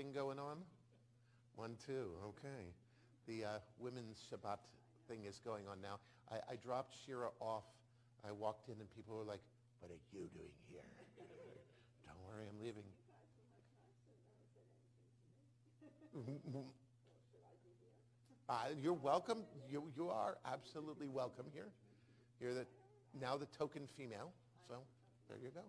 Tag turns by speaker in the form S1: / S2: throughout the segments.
S1: thing going on? 1, 2, okay. The women's Shabbat thing is going on now. I dropped Shira off. I walked in and people were like, what are you doing here? Don't worry, I'm leaving. You're welcome. You are absolutely welcome here. You're now the token female, so there you go.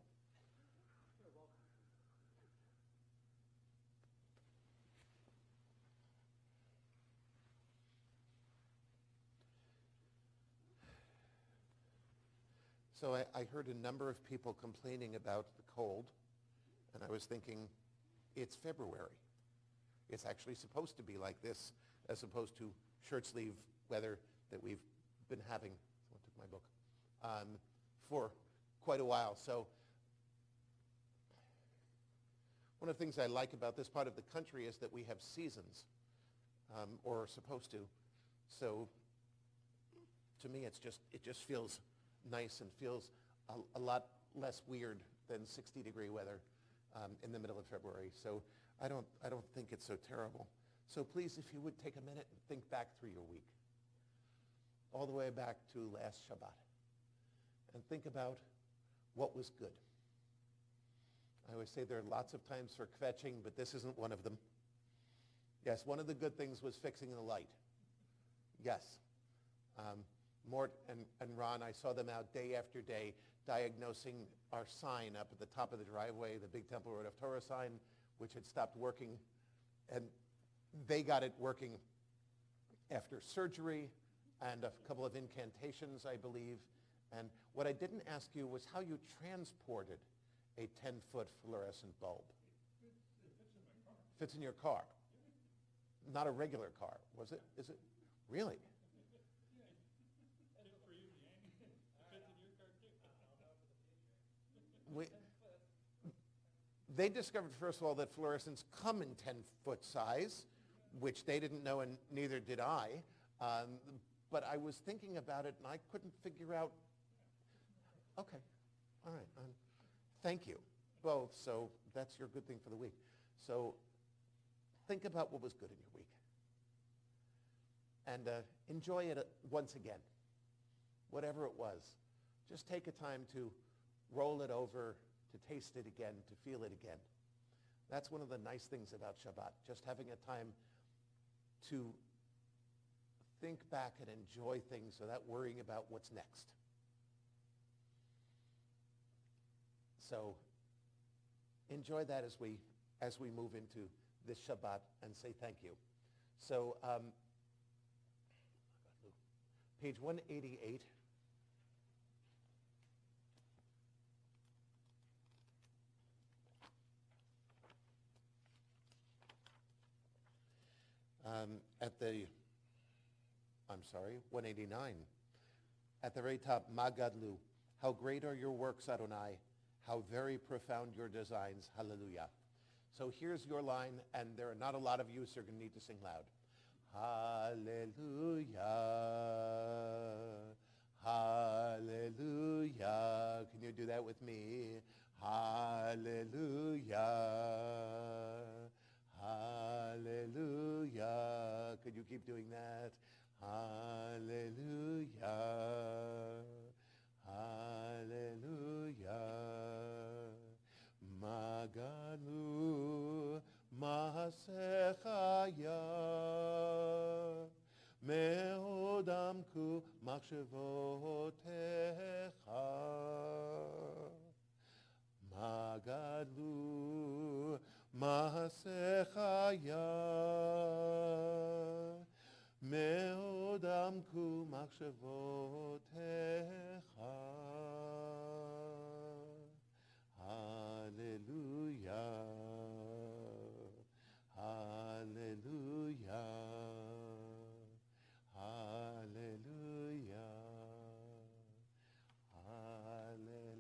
S1: So I heard a number of people complaining about the cold, and I was thinking, it's February. It's actually supposed to be like this, as opposed to shirt sleeve weather that we've been having, someone took my book, for quite a while. So one of the things I like about this part of the country is that we have seasons, or are supposed to. So to me, it just feels nice and feels a lot less weird than 60-degree weather in the middle of February. So I don't think it's so terrible. So please, if you would take a minute and think back through your week, all the way back to last Shabbat, and think about what was good. I always say there are lots of times for kvetching, but this isn't one of them. Yes, one of the good things was fixing the light. Yes. Mort and Ron, I saw them out day after day diagnosing our sign up at the top of the driveway, the big Temple Rodeph Torah sign, which had stopped working. And they got it working after surgery and a couple of incantations, I believe. And what I didn't ask you was how you transported a 10-foot fluorescent bulb.
S2: It fits in my car.
S1: Fits in your car. Not a regular car, was it? Is it? Really?
S2: For you, Yang. It fits in your car too.
S1: They discovered, first of all, that fluorescents come in 10-foot size, which they didn't know, and neither did I. But I was thinking about it, and I couldn't figure out. Okay, all right. Thank you both. So that's your good thing for the week. So think about what was good in your week, and enjoy it once again. Whatever it was, just take a time to roll it over, to taste it again, to feel it again. That's one of the nice things about Shabbat, just having a time to think back and enjoy things without worrying about what's next. So enjoy that as we move into this Shabbat and say thank you. So page 188. At the 189. At the very top, Magadlu, how great are your works, Adonai, how very profound your designs, hallelujah. So here's your line, and there are not a lot of you, so you're going to need to sing loud. Hallelujah, hallelujah. Can you do that with me? Hallelujah, hallelujah. Could you keep doing that? Hallelujah, hallelujah. Maganu Masechaya Meodamku Machshevotecha Magadlu Masechaya Meodamku Machshevotecha. Hallelujah, hallelujah, hallelujah, hallelujah.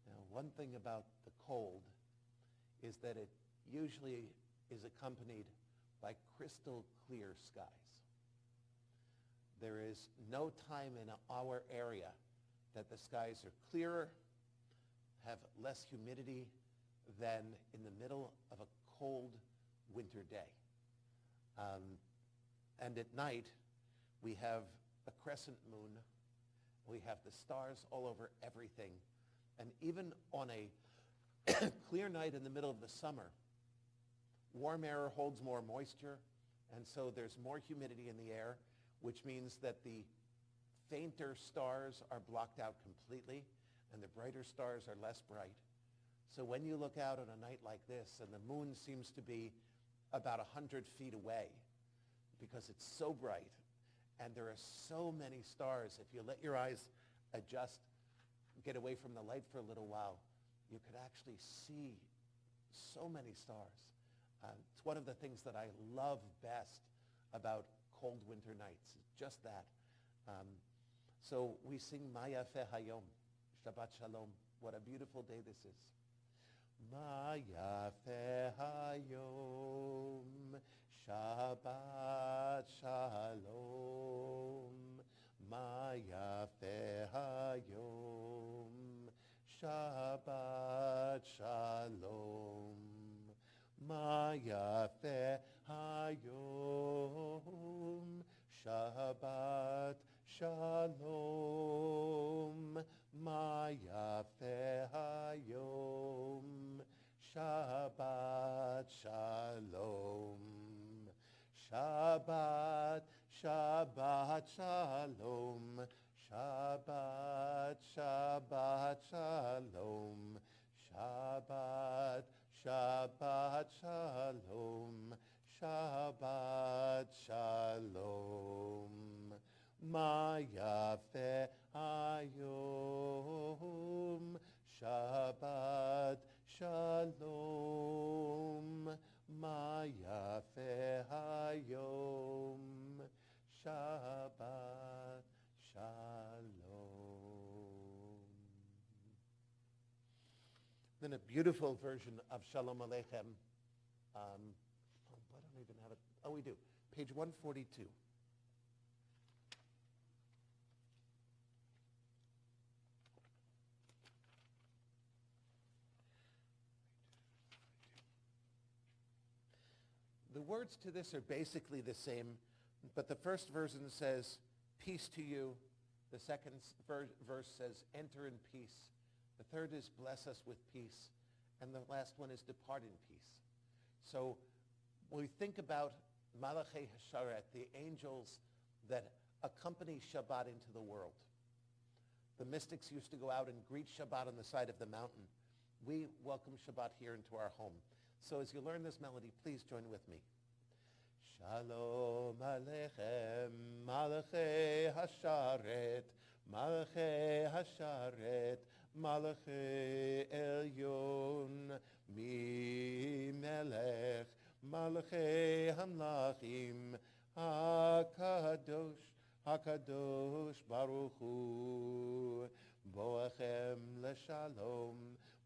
S1: Now, one thing about the cold is that it usually is accompanied by crystal clear skies. There is no time in our area that the skies are clearer have less humidity than in the middle of a cold winter day. And at night, we have a crescent moon. We have the stars all over everything. And even on a clear night in the middle of the summer, warm air holds more moisture, and so there's more humidity in the air, which means that the fainter stars are blocked out completely, and the brighter stars are less bright. So when you look out on a night like this, and the moon seems to be about 100 feet away, because it's so bright, and there are so many stars, if you let your eyes adjust, get away from the light for a little while, you could actually see so many stars. It's one of the things that I love best about cold winter nights, just that. So we sing Maya Fe Hayom, Shabbat Shalom. What a beautiful day this is. Maya Fe Hayom, Shabbat Shalom. Maya Fe Hayom, Shabbat Shalom. Maya Fe Hayom, Shabbat Shalom. Maya Fe Hayom, Shabbat Shalom. Shabbat, Shabbat Shalom. Shabbat, Shabbat Shalom. Shabbat, Shabbat Shalom. Shabbat Shalom. Maya Fe Hayom, Shabbat Shalom. Maya Fe Hayom, Shabbat Shalom. Then a beautiful version of Shalom Aleichem. I don't even have it. Oh, we do. Page 142. The words to this are basically the same, but the first version says, peace to you. The second verse says, enter in peace. The third is, bless us with peace. And the last one is, depart in peace. So when we think about Malachei Hasharet, the angels that accompany Shabbat into the world, the mystics used to go out and greet Shabbat on the side of the mountain. We welcome Shabbat here into our home. So as you learn this melody, please join with me. Shalom Aleichem, Malachei Hasharet, Malachei Hasharet, Malachei Elyon, Mi Melech, Malachei Hamlachim, HaKadosh, HaKadosh Baruch Hu, Boachem LeShalom,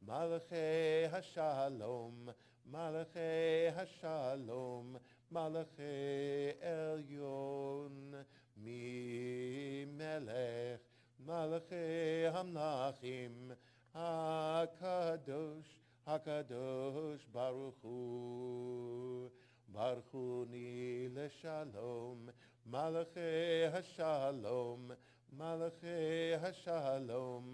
S1: Malachei HaShalom, Malachei HaShalom, Malachei Elyon, Mi Melech, Malachei Hamlachim, HaKadosh, HaKadosh Baruch Hu, Baruch Hu Ni LeShalom, Malachei HaShalom, Malachei HaShalom,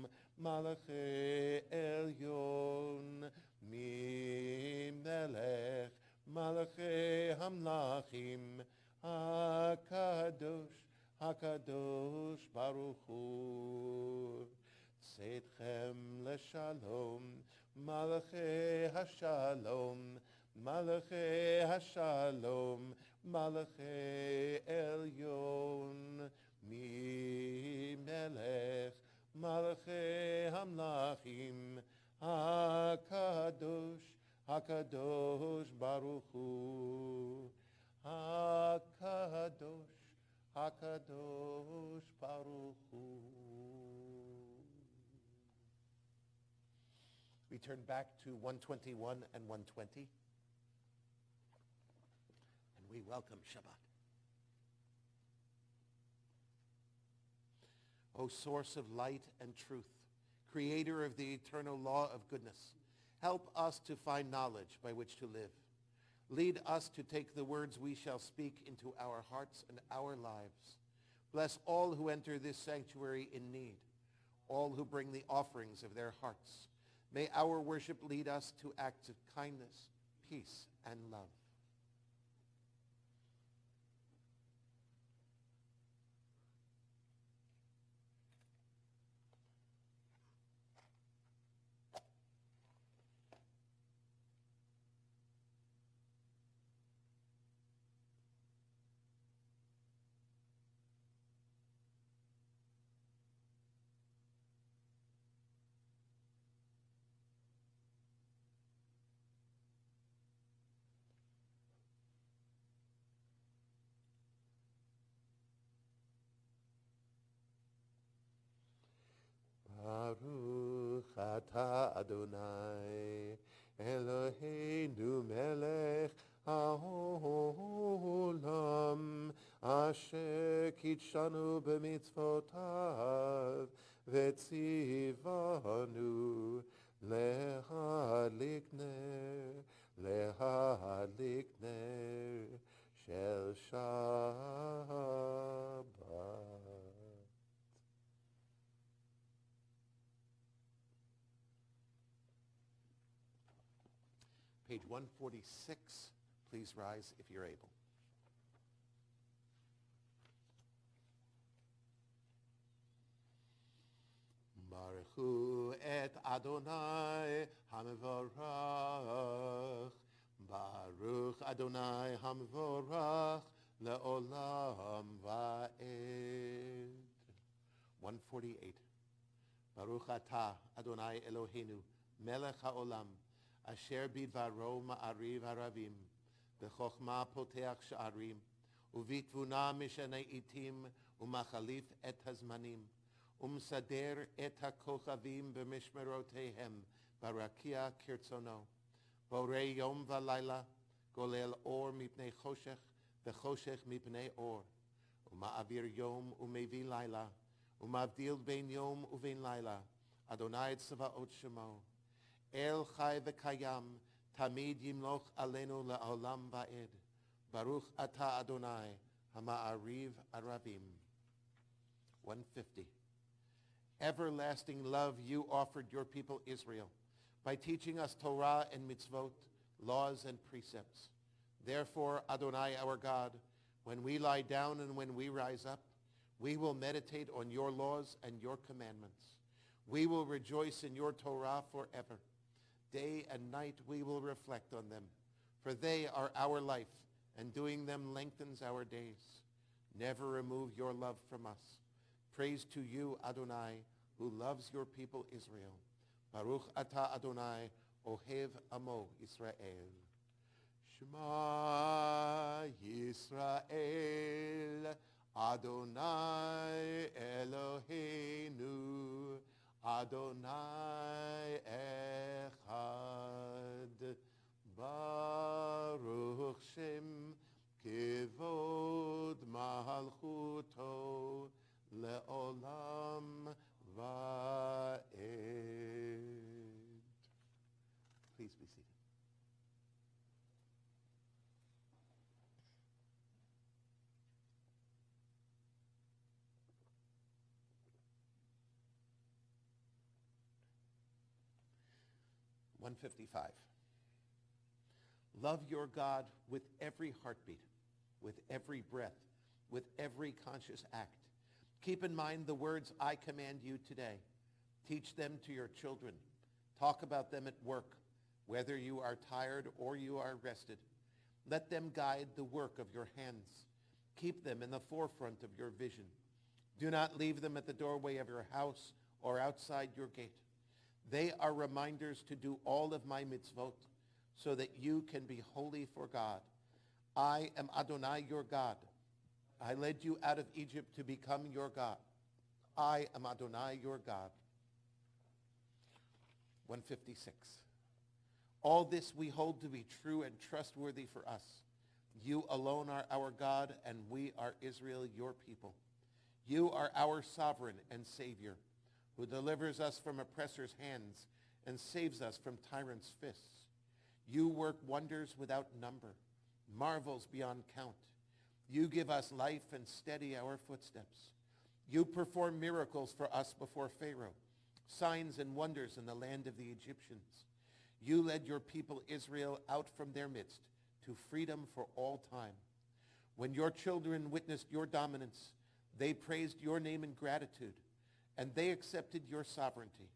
S1: Malachei Elyon, Mi Melech, Malachei Hamlachim, HaKadosh, HaKadosh Baruch Hu. Tzedchem LeShalom, Malachei HaShalom, Malachei HaShalom, Malachei Elyon, Mi Melech, Malachei Hamlachim, HaKadosh, HaKadosh Baruch Hu, HaKadosh, HaKadosh Baruch Hu. We turn back to 121 and 120, and we welcome Shabbat. O source of light and truth, creator of the eternal law of goodness, help us to find knowledge by which to live. Lead us to take the words we shall speak into our hearts and our lives. Bless all who enter this sanctuary in need, all who bring the offerings of their hearts. May our worship lead us to acts of kindness, peace, and love. Baruch atah Adonai Eloheinu melech haolam asher kitshanu b'mitzvotav v'tzivanu lehadlik ner shel Shabbat. Page 146, please rise if you're able. Baruchu et Adonai HaMevorach. Baruch Adonai HaMevorach le'olam va'ed. 148. Baruch atah Adonai Eloheinu melech ha'olam asher bidvaro ma'ariv haravim b'chokhmah poteach sha'arim uvitvuna mishanei itim umachalif et hazmanim umsader et hakochavim b'mishmerotehem barakia kirtzono borei yom v'layla golel or mipnei choshech v'choshech mipnei or uma'avir yom umevi layla umavdil bein yom uvein layla Adonai tzavaot shemo El Chai v'Kayam, Tamid Yimloch Alenu La'olam Va'ed. Baruch Atah Adonai, Hama'ariv Aravim. 150. Everlasting love you offered your people Israel by teaching us Torah and mitzvot, laws and precepts. Therefore, Adonai our God, when we lie down and when we rise up, we will meditate on your laws and your commandments. We will rejoice in your Torah forever. Day and night we will reflect on them, for they are our life, and doing them lengthens our days. Never remove your love from us. Praise to you, Adonai, who loves your people Israel. Baruch atah Adonai, ohev amo Israel. Shema Yisrael, Adonai Eloheinu, Adonai Echad, Baruch Shem Kevod Malchuto Le'olam Va'ed. Please be seated. $155. Love your God with every heartbeat, with every breath, with every conscious act. Keep in mind the words I command you today. Teach them to your children. Talk about them at work, whether you are tired or you are rested. Let them guide the work of your hands. Keep them in the forefront of your vision. Do not leave them at the doorway of your house or outside your gate. They are reminders to do all of my mitzvot so that you can be holy for God. I am Adonai your God. I led you out of Egypt to become your God. I am Adonai your God. 156. All this we hold to be true and trustworthy for us. You alone are our God, and we are Israel, your people. You are our sovereign and Savior. who delivers us from oppressors' hands and saves us from tyrants' fists. You work wonders without number, marvels beyond count. You give us life and steady our footsteps. You perform miracles for us before Pharaoh, signs and wonders in the land of the Egyptians. You led your people Israel out from their midst to freedom for all time. When your children witnessed your dominance, they praised your name in gratitude, and they accepted your sovereignty.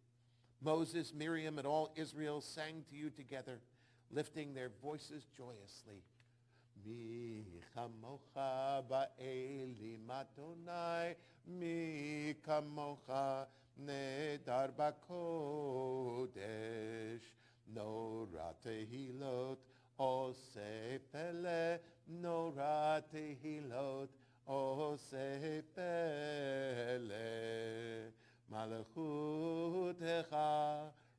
S1: Moses, Miriam, and all Israel sang to you together, lifting their voices joyously. Mi kamocha ba'elim Adonai, mi kamocha nedar b'kodesh, nora tehilot oseh pele, nora tehilot oseh pele, malchutecha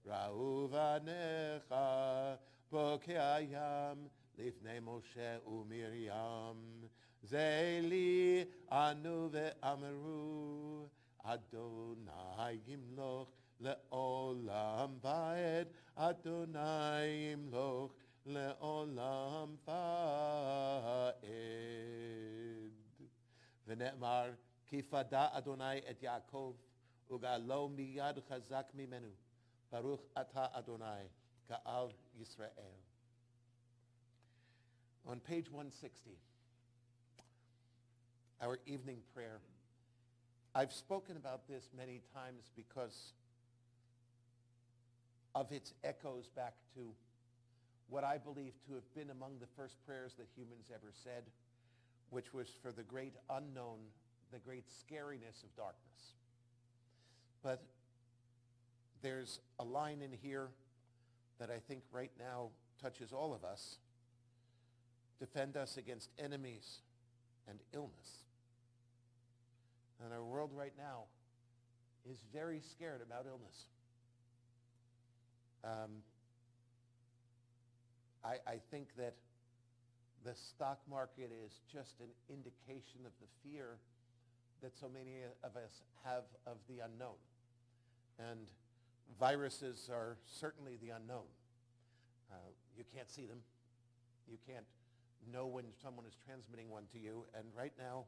S1: ra'u vanecha, bokei hayam לפני משה ומרים, זה לי ענו ואמרו, אדוני ימלוך לעולם ועד, אדוני ימלוך לעולם ועד. ונאמר, כי פדה אדוני את יעקב, וגאלו מיד חזק ממנו, ברוך אתה אדוני, גאל ישראל. On page 160, our evening prayer. I've spoken about this many times because of its echoes back to what I believe to have been among the first prayers that humans ever said, which was for the great unknown, the great scariness of darkness. But there's a line in here that I think right now touches all of us. Defend us against enemies and illness. And our world right now is very scared about illness. I think that the stock market is just an indication of the fear that so many of us have of the unknown. And viruses are certainly the unknown. You can't see them. You can't know when someone is transmitting one to you, and right now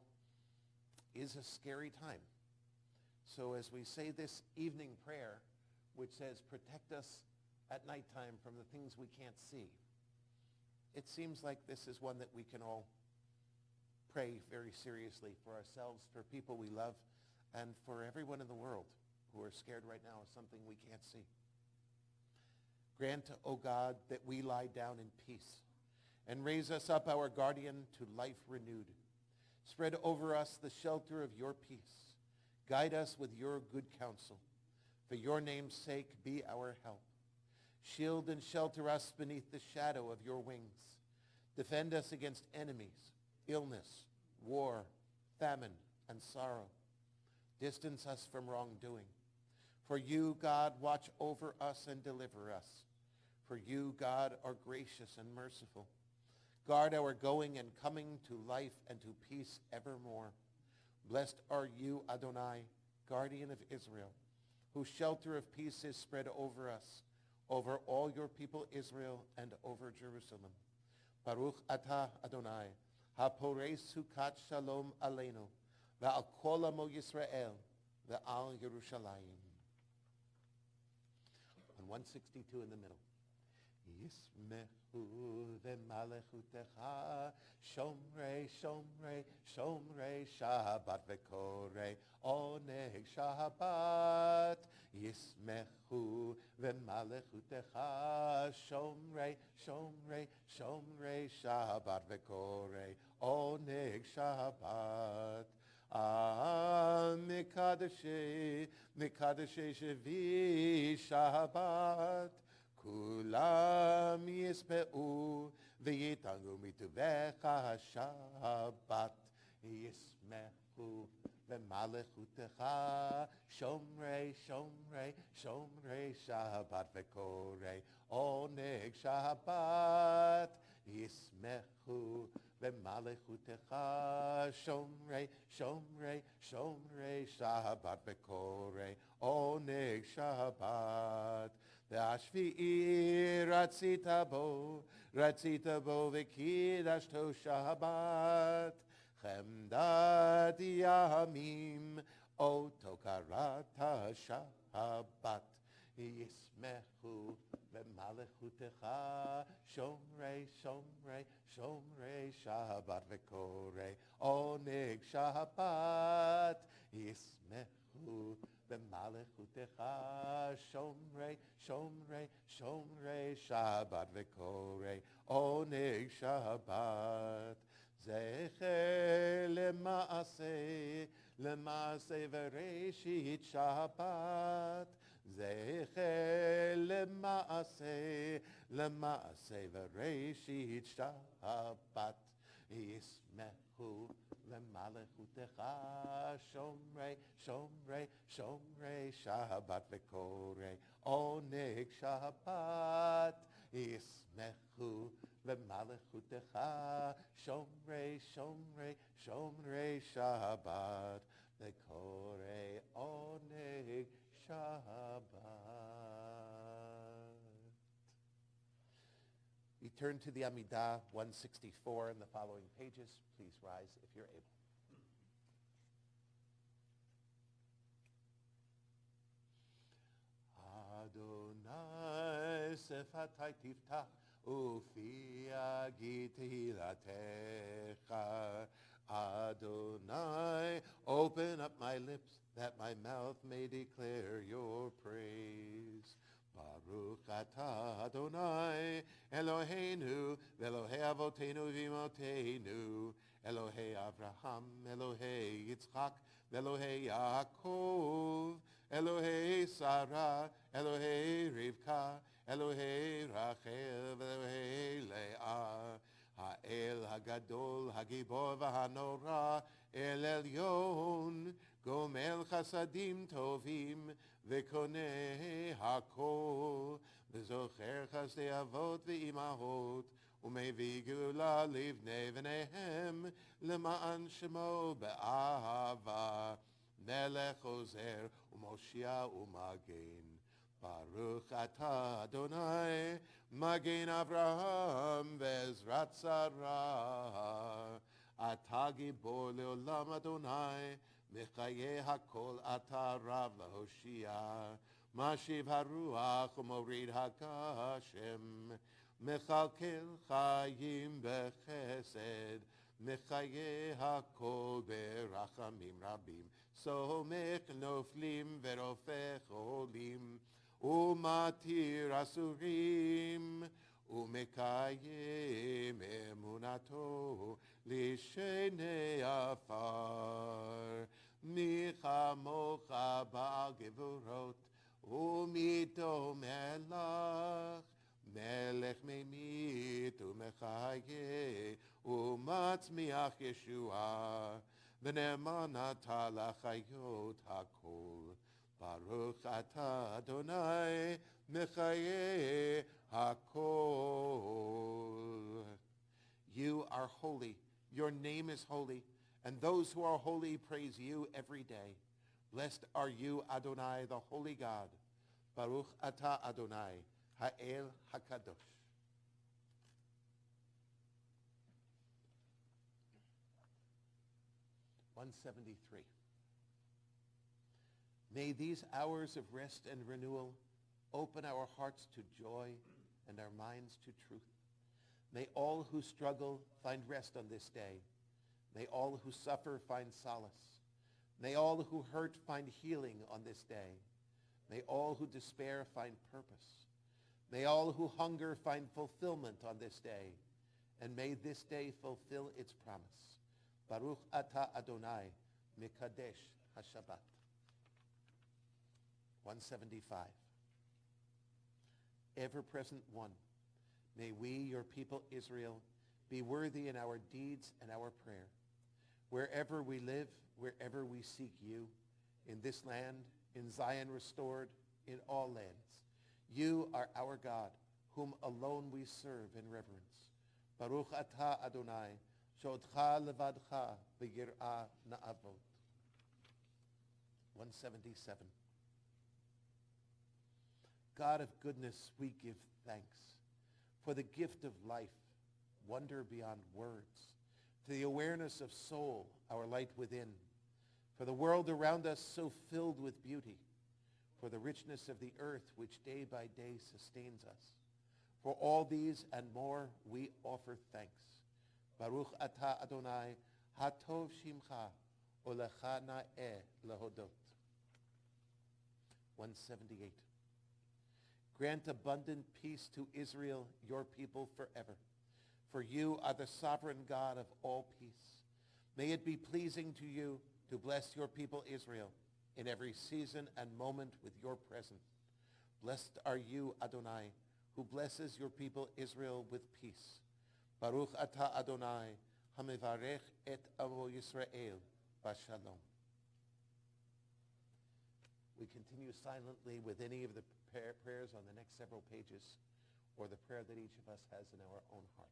S1: is a scary time. So as we say this evening prayer, which says, protect us at nighttime from the things we can't see, it seems like this is one that we can all pray very seriously for ourselves, for people we love, and for everyone in the world who are scared right now of something we can't see. Grant, O God, that we lie down in peace, and raise us up, our guardian, to life renewed. Spread over us the shelter of your peace. Guide us with your good counsel. For your name's sake, be our help. Shield and shelter us beneath the shadow of your wings. Defend us against enemies, illness, war, famine, and sorrow. Distance us from wrongdoing. For you, God, watch over us and deliver us. For you, God, are gracious and merciful. Guard our going and coming to life and to peace evermore. Blessed are you, Adonai, guardian of Israel, whose shelter of peace is spread over us, over all your people Israel, and over Jerusalem. Baruch atah Adonai, ha-porei sukat shalom aleinu, va'al kol amo Yisrael, va'al Yerushalayim. On 162 in the middle. Yismechu v'malechutecha, shomrei, shomrei, shomrei, Shabbat v'korei, oneg Shabbat. Yismechu v'malechutecha, shomrei, shomrei, shomrei, Shabbat v'korei, oneg Shabbat. Mikadashei, mikadashei shevi Shabbat. Kulam yispe'u v'yitangu mituvecha Shabbat. Yismechu v'malechutecha, shomrei, shomrei, shomrei, Shabbat v'korei, oneg Shabbat. Yismechu B'malechutecha shomrei, shomrei, shomrei Shabbat v'korei oneg Shabbat. V'ashvi'i ratzita bo v'kidashto Shabbat. Chemdad yamim oto karata Shabbat. Yismechu v'malechutecha shomrei, shomrei, shomrei Shabbat v'korei oneg Shabbat. Yismechu v'malechutecha shomrei, shomrei, shomrei Shabbat v'korei oneg Shabbat. Zecher lema'aseh v'reshit Shabbat. Zecher lema'aseh v'reshit Shabbat. Yismechu lemalechutecha shomrei, shomrei, shomrei Shabbat v'korei oneg Shabbat. Yismechu lemalechutecha shomrei, shomrei, shomrei Shabbat v'korei oneg Shabbat. We turn to the Amidah 164 in the following pages. Please rise if you're able. Adonai sefatai tiftach ufi agi tehilatecha. Adonai, open up my lips that my mouth may declare your praise. Baruch atah Adonai, Eloheinu, v'Elohei avotenu v'imotenu, Elohei Avraham, Elohei Yitzchak, v'Elohei Yaakov, Elohei Sarah, Elohei Rivka, Elohei Rachel, v'Elohei Leah, Ha'el Hagadol, Hagibor v'Hanora, El Elyon, Gomel Chasadim Tovim, V'koneh Hakol, V'zocher Chasdei Avot V'imahot, U'mevii Geula Livnei V'nehem, L'ma'an Shemo Be'ahava, Melech Ozer, U'moshia U'magen. Baruch atah Adonai, Magen Avraham Ve'ezrat Sarah. Atah Gibor Leolam Adonai, Mechaye Hakol atah Rav Lahoshia. Mashiv Haruach U'morid HaGashem. Mechalkel Chayim Bechesed. Mechaye Hakol Berachamim Rabim. Somech Noflim Ve'rofech Olim. Umatir Asurim, Umekayim Emunato, Lishenei Afar, Micha Mocha Ba'al Gevurot, Umito Melach, Melech Memit Umechaye, Umatzmiach Yeshua, V'ne'emanata Lachayot Hakol. Baruch atah Adonai Mechaye Hakol. You are holy. Your name is holy. And those who are holy praise you every day. Blessed are you, Adonai, the holy God. Baruch atah Adonai Ha'el HaKadosh. (173) May these hours of rest and renewal open our hearts to joy and our minds to truth. May all who struggle find rest on this day. May all who suffer find solace. May all who hurt find healing on this day. May all who despair find purpose. May all who hunger find fulfillment on this day. And may this day fulfill its promise. Baruch atah Adonai Mekadesh HaShabbat. 175. Ever-present one, may we, your people Israel, be worthy in our deeds and our prayer. Wherever we live, wherever we seek you, in this land, in Zion restored, in all lands. You are our God, whom alone we serve in reverence. Baruch atah Adonai, She'otcha levadcha b'yir'ah na'avot. 177. God of goodness, we give thanks for the gift of life, wonder beyond words, for the awareness of soul, our light within, for the world around us so filled with beauty, for the richness of the earth which day by day sustains us. For all these and more we offer thanks. Baruch atah Adonai, hatov shimcha, ulecha na'eh lehodot. 178. Grant abundant peace to Israel, your people forever. For you are the sovereign God of all peace. May it be pleasing to you to bless your people Israel in every season and moment with your presence. Blessed are you, Adonai, who blesses your people Israel with peace. Baruch atah Adonai, hamevarech et amo Yisrael bashalom. We continue silently with any of the prayers on the next several pages, or the prayer that each of us has in our own heart.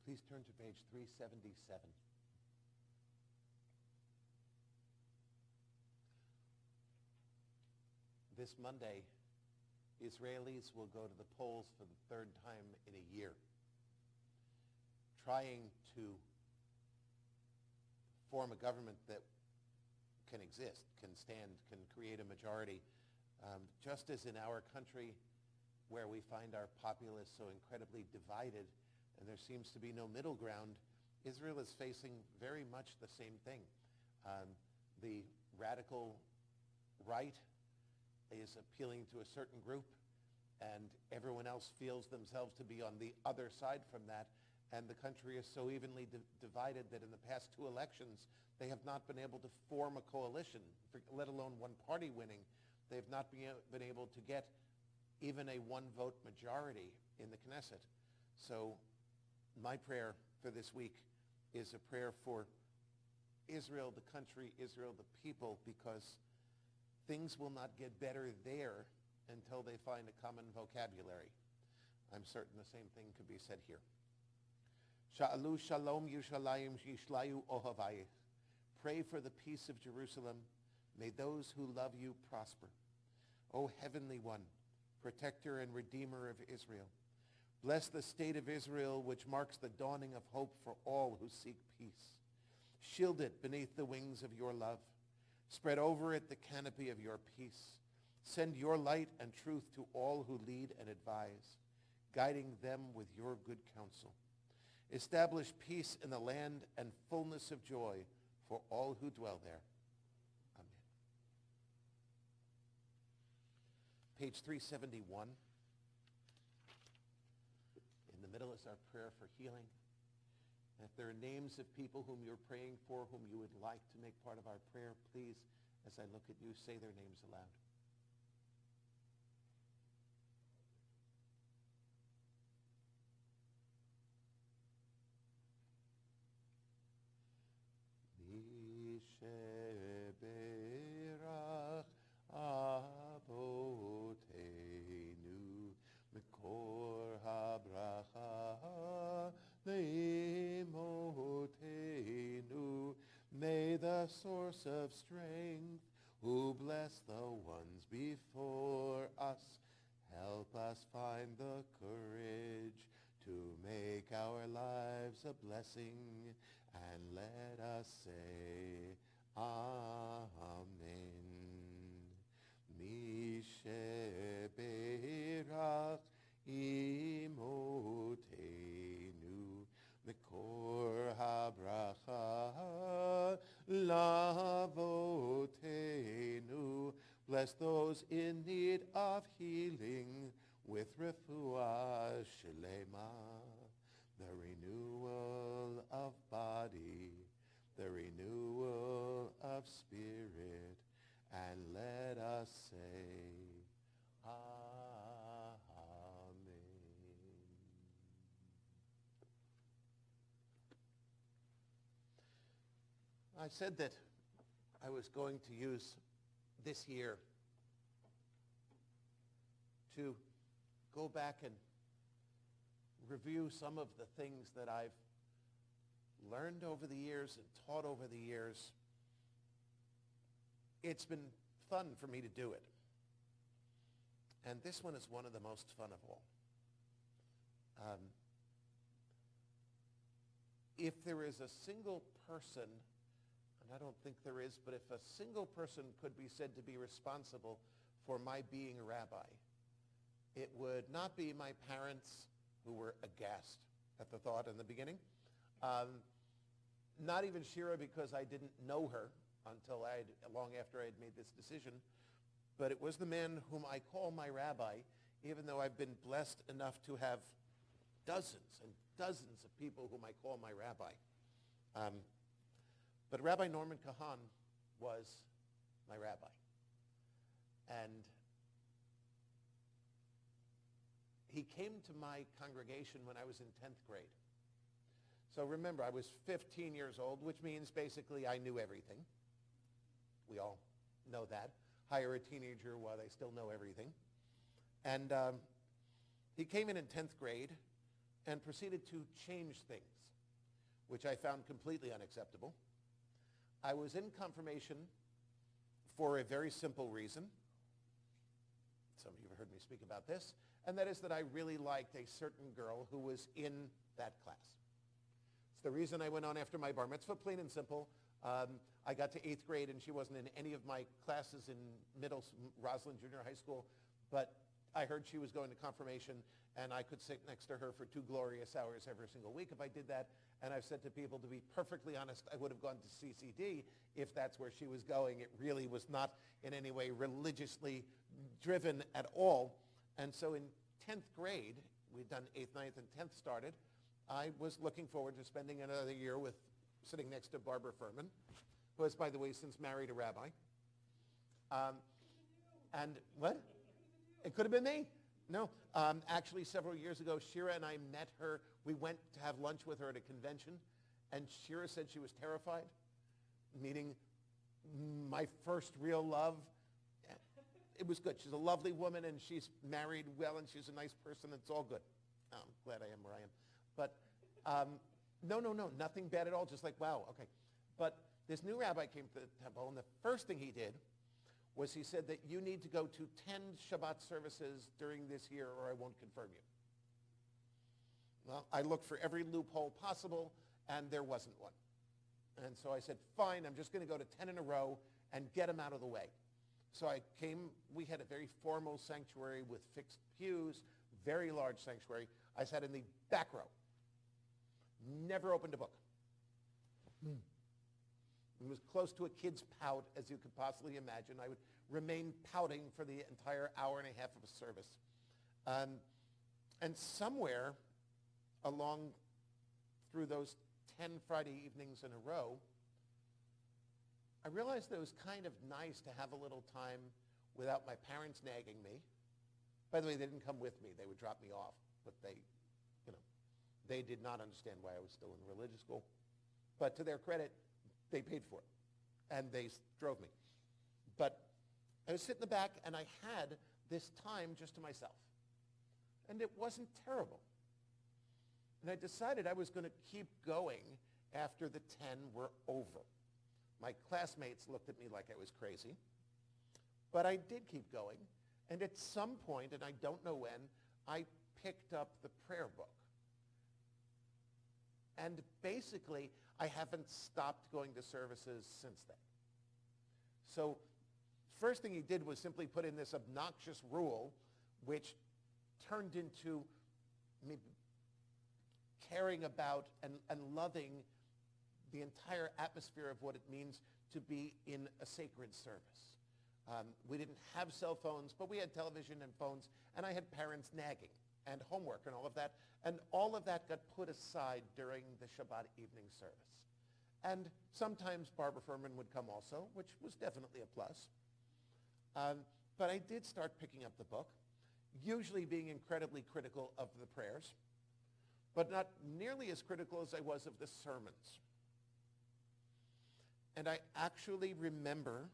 S1: Please turn to page 377. This Monday, Israelis will go to the polls for the third time in a year, trying to form a government that can exist, can stand, can create a majority. Just as in our country, where we find our populace so incredibly divided, and there seems to be no middle ground, Israel is facing very much the same thing. The radical right is appealing to a certain group, and everyone else feels themselves to be on the other side from that, and the country is so evenly divided that in the past two elections, they have not been able to form a coalition, let alone one party winning. They have not been able to get even a one-vote majority in the Knesset. So my prayer for this week is a prayer for Israel, the country, Israel, the people, because things will not get better there until they find a common vocabulary. I'm certain the same thing could be said here. Sha'alu shalom Yerushalayim yishlayu ohavayich. Pray for the peace of Jerusalem. May those who love you prosper. O Heavenly One, protector and redeemer of Israel, bless the state of Israel, which marks the dawning of hope for all who seek peace. Shield it beneath the wings of your love. Spread over it the canopy of your peace. Send your light and truth to all who lead and advise, guiding them with your good counsel. Establish peace in the land and fullness of joy for all who dwell there. Amen. Page 371. In the middle is our prayer for healing. And if there are names of people whom you're praying for, whom you would like to make part of our prayer, please, as I look at you, say their names aloud. Sheberach Avoteinu Mikor HaBracha Le'imanu the source of strength, who bless the ones before us. Help us find the courage to make our lives a blessing, and let us say, Amen. Mi sheberach imotenu, Mekor habracha lavotenu. Bless those in need of healing with refuah shlema, the renewal of body, the renewal of spirit, and let us say, Amen. I said that I was going to use this year to go back and review some of the things that I've learned over the years and taught over the years. It's been fun for me to do it. And this one is one of the most fun of all. If there is a single person, and I don't think there is, but if a single person could be said to be responsible for my being a rabbi, it would not be my parents, who were aghast at the thought in the beginning. Not even Shira, because I didn't know her until long after I had made this decision. But it was the man whom I call my rabbi, even though I've been blessed enough to have dozens and dozens of people whom I call my rabbi. But Rabbi Norman Kahan was my rabbi. And he came to my congregation when I was in 10th grade. So remember, I was 15 years old, which means basically I knew everything. We all know that. Hire a teenager while they still know everything. And he came in 10th grade and proceeded to change things, which I found completely unacceptable. I was in confirmation for a very simple reason. Some of you have heard me speak about this. And that is that I really liked a certain girl who was in that class. It's the reason I went on after my bar mitzvah, plain and simple. I got to 8th grade and she wasn't in any of my classes in Roslyn Junior High School, but I heard she was going to confirmation and I could sit next to her for 2 glorious hours every single week if I did that. And I've said to people, to be perfectly honest, I would have gone to CCD if that's where she was going. It really was not in any way religiously driven at all. And so in 10th grade, we'd done 8th, 9th, and 10th started. I was looking forward to spending another year sitting next to Barbara Furman, who has, by the way, since married a rabbi. And what? It could have been me. No. Actually, several years ago, Shira and I met her. We went to have lunch with her at a convention, and Shira said she was terrified, meeting my first real love. It was good. She's a lovely woman, and she's married well, and she's a nice person. It's all good. I'm glad I am where I am. But no, nothing bad at all. Just like, wow, okay. But this new rabbi came to the temple, and the first thing he did was he said that you need to go to 10 Shabbat services during this year, or I won't confirm you. Well, I looked for every loophole possible, and there wasn't one. And so I said, fine, I'm just going to go to 10 in a row and get them out of the way. So I came, we had a very formal sanctuary with fixed pews, very large sanctuary. I sat in the back row. Never opened a book. It was close to a kid's pout, as you could possibly imagine. I would remain pouting for the entire hour and a half of a service. And somewhere along through those 10 Friday evenings in a row, I realized that it was kind of nice to have a little time without my parents nagging me. By the way, they didn't come with me. They would drop me off. But they did not understand why I was still in religious school. But to their credit, they paid for it. And they drove me. But I was sitting in the back, and I had this time just to myself. And it wasn't terrible. And I decided I was going to keep going after the 10 were over. My classmates looked at me like I was crazy. But I did keep going. And at some point, and I don't know when, I picked up the prayer book. And basically, I haven't stopped going to services since then. So first thing he did was simply put in this obnoxious rule, which turned into me caring about and loving the entire atmosphere of what it means to be in a sacred service. We didn't have cell phones, but we had television and phones, and I had parents nagging and homework and all of that. And all of that got put aside during the Shabbat evening service. And sometimes Barbara Furman would come also, which was definitely a plus. But I did start picking up the book, usually being incredibly critical of the prayers, but not nearly as critical as I was of the sermons. And I actually remember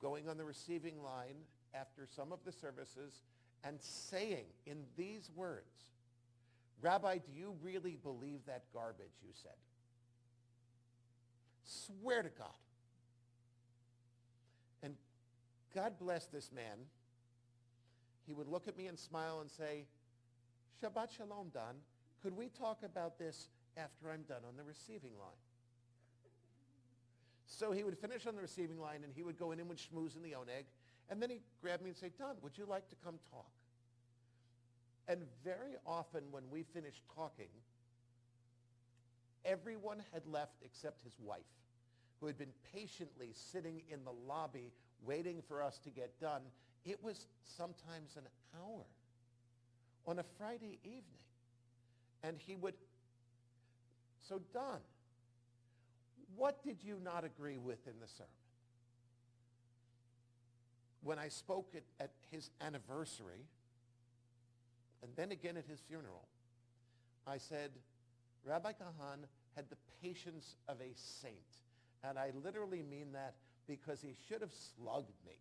S1: going on the receiving line after some of the services and saying in these words, "Rabbi, do you really believe that garbage you said?" Swear to God. And God bless this man. He would look at me and smile and say, "Shabbat Shalom, Don. Could we talk about this after I'm done on the receiving line?" So he would finish on the receiving line, and he would go in and would schmooze in the oneg, and then he'd grab me and say, "Don, would you like to come talk?" And very often when we finished talking, everyone had left except his wife, who had been patiently sitting in the lobby waiting for us to get done. It was sometimes an hour on a Friday evening. And he would, "So Don, what did you not agree with in the sermon?" When I spoke at his anniversary, and then again at his funeral, I said, Rabbi Kahan had the patience of a saint. And I literally mean that because he should have slugged me.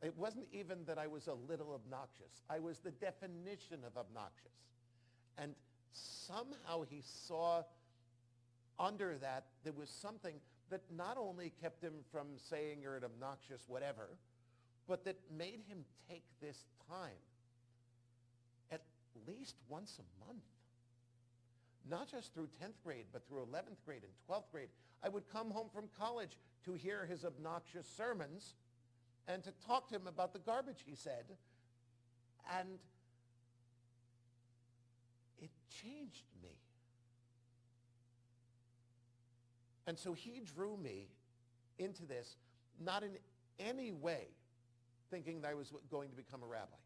S1: It wasn't even that I was a little obnoxious. I was the definition of obnoxious. And somehow he saw under that there was something that not only kept him from saying you're an obnoxious whatever, but that made him take this time at least once a month. Not just through 10th grade, but through 11th grade and 12th grade. I would come home from college to hear his obnoxious sermons and to talk to him about the garbage he said. And it changed me. And so he drew me into this, not in any way thinking that I was going to become a rabbi.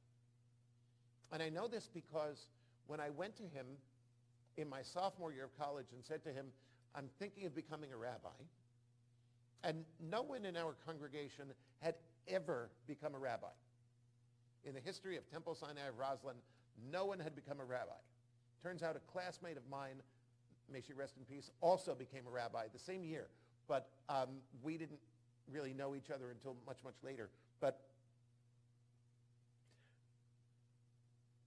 S1: And I know this because when I went to him in my sophomore year of college and said to him, I'm thinking of becoming a rabbi, and no one in our congregation had ever become a rabbi. In the history of Temple Sinai of Roslyn, no one had become a rabbi. Turns out a classmate of mine, may she rest in peace, also became a rabbi the same year, but we didn't really know each other until much, much later. But